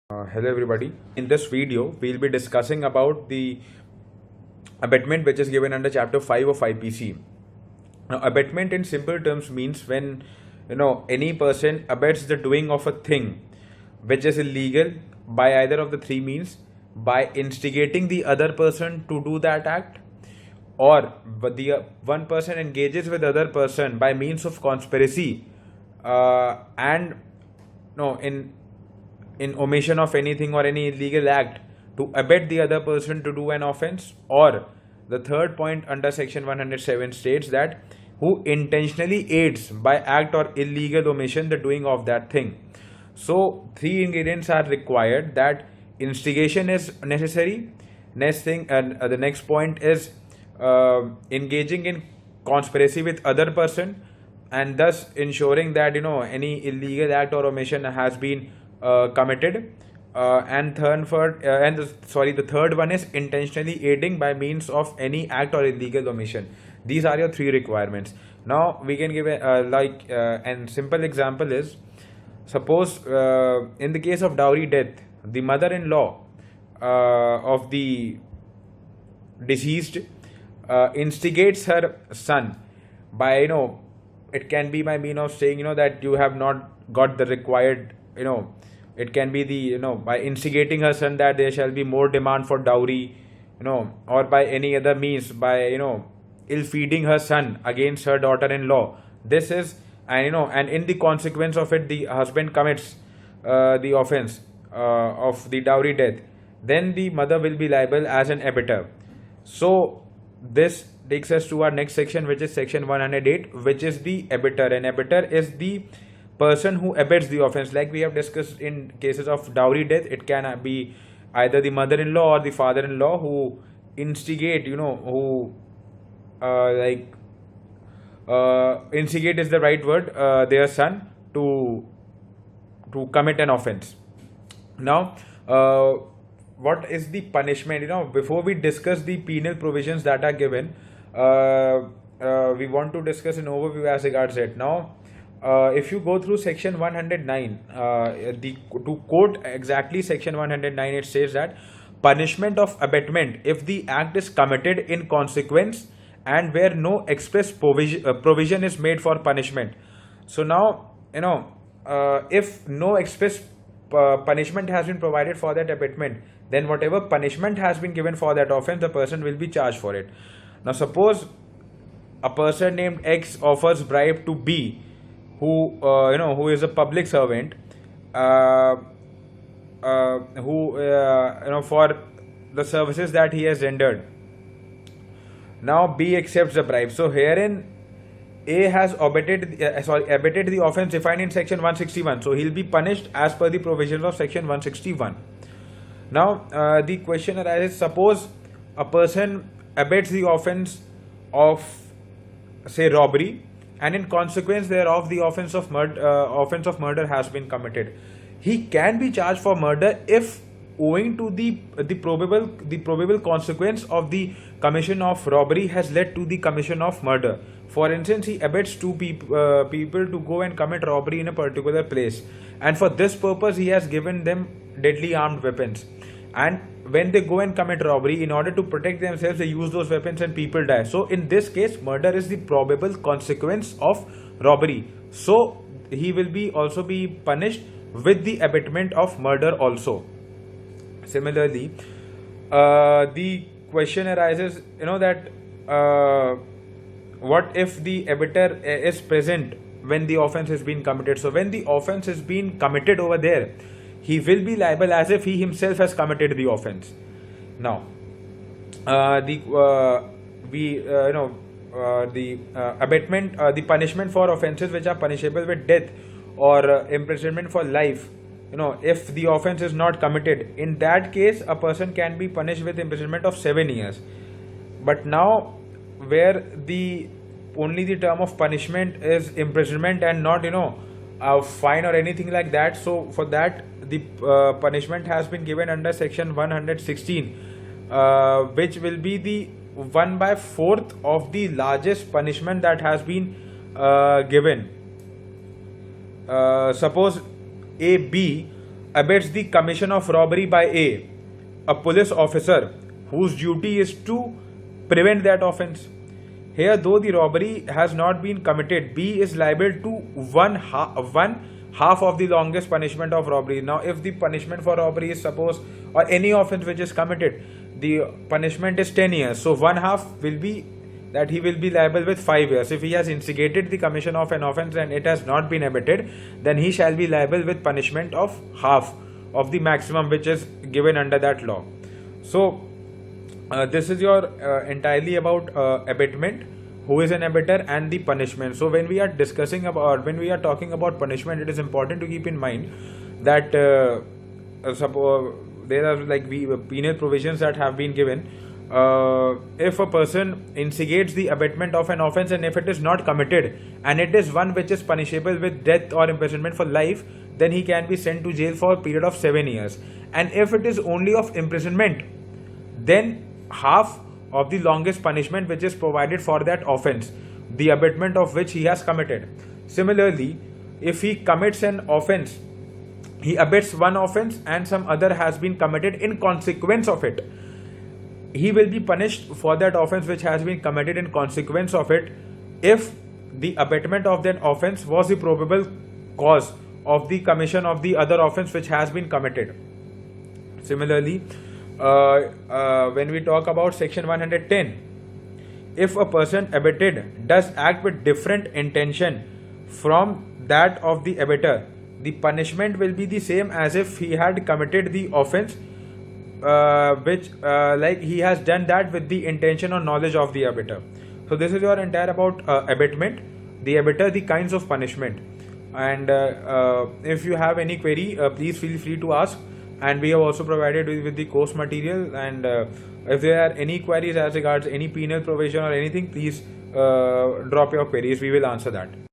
Hello everybody. In this video, we'll be discussing about the abatement which is given under chapter 5 of IPC. Now, abatement in simple terms means when any person abets the doing of a thing which is illegal by either of the three means, by instigating the other person to do that act, or the one person engages with other person by means of conspiracy and no in omission of anything or any illegal act to abet the other person to do an offense, or the third point under section 107 states that who intentionally aids by act or illegal omission the doing of that thing. So three ingredients are required. That instigation is necessary. Next thing, and the next point is engaging in conspiracy with other person, and thus ensuring that any illegal act or omission has been committed. And the third one is intentionally aiding by means of any act or illegal omission. These are your three requirements. Now we can give an simple example is, suppose in the case of dowry death, the mother-in-law of the deceased instigates her son by it can be by mean of saying that you have not got the required it can be the by instigating her son that there shall be more demand for dowry, or by any other means, by ill feeding her son against her daughter-in-law. This is, and in the consequence of it the husband commits the offense of the dowry death, then the mother will be liable as an abettor. So this takes us to our next section, which is section 108, which is the abettor. An abettor is the person who abets the offense. Like we have discussed in cases of dowry death, it can be either the mother-in-law or the father-in-law who instigate, instigate is the right word, their son to commit an offense. Now what is the punishment? Before we discuss the penal provisions that are given, we want to discuss an overview as regards it. Now if you go through section 109, to quote exactly section 109, it says that punishment of abatement if the act is committed in consequence and where no express provision is made for punishment. So now if no express punishment has been provided for that abatement, then whatever punishment has been given for that offense, the person will be charged for it. Now suppose a person named X offers bribe to B, who is a public servant, who for the services that he has rendered. Now B accepts the bribe. So herein A has abetted the offense defined in section 161. So he'll be punished as per the provisions of section 161. Now the question arises, suppose a person abets the offense of say robbery, and in consequence thereof the offense of murder has been committed. He can be charged for murder if, owing to the probable consequence of the commission of robbery has led to the commission of murder. For instance, he abets two people to go and commit robbery in a particular place, and for this purpose he has given them deadly armed weapons, and when they go and commit robbery, in order to protect themselves, they use those weapons and people die. So in this case, murder is the probable consequence of robbery. So he will also be punished with the abatement of murder also. Similarly, the question arises, that what if the abettor is present when the offense has been committed? So when the offense has been committed over there, he will be liable as if he himself has committed the offense. Now, abatement, the punishment for offenses which are punishable with death or imprisonment for life. If the offense is not committed, in that case, a person can be punished with imprisonment of 7 years. But now, where only the term of punishment is imprisonment and not a fine or anything like that, so for that the punishment has been given under section 116, which will be the 1/4 of the largest punishment that has been given. Suppose A B abets the commission of robbery by a police officer whose duty is to prevent that offence. Here, though the robbery has not been committed, B is liable to one half of the longest punishment of robbery. Now, if the punishment for robbery is suppose, or any offence which is committed, the punishment is 10 years. So, one half will be that he will be liable with 5 years. If he has instigated the commission of an offence and it has not been abetted, then he shall be liable with punishment of half of the maximum which is given under that law. So, this is your entirely about abatement, who is an abetter, and the punishment. So when we are discussing about, when we are talking about punishment, it is important to keep in mind that there are like penal provisions that have been given. If a person instigates the abatement of an offence and if it is not committed and it is one which is punishable with death or imprisonment for life, then he can be sent to jail for a period of 7 years. And if it is only of imprisonment, then half of the longest punishment which is provided for that offence, the abatement of which he has committed. Similarly, if he commits an offence, he abets one offence and some other has been committed in consequence of it, he will be punished for that offence which has been committed in consequence of it if the abatement of that offence was the probable cause of the commission of the other offence which has been committed. Similarly, when we talk about section 110, if a person abated does act with different intention from that of the abetter, the punishment will be the same as if he had committed the offence which like he has done that with the intention or knowledge of the abetter. So this is your entire about abatement, the abetter, the kinds of punishment. And if you have any query, please feel free to ask. And we have also provided with the course material, and if there are any queries as regards any penal provision or anything, please drop your queries, we will answer that.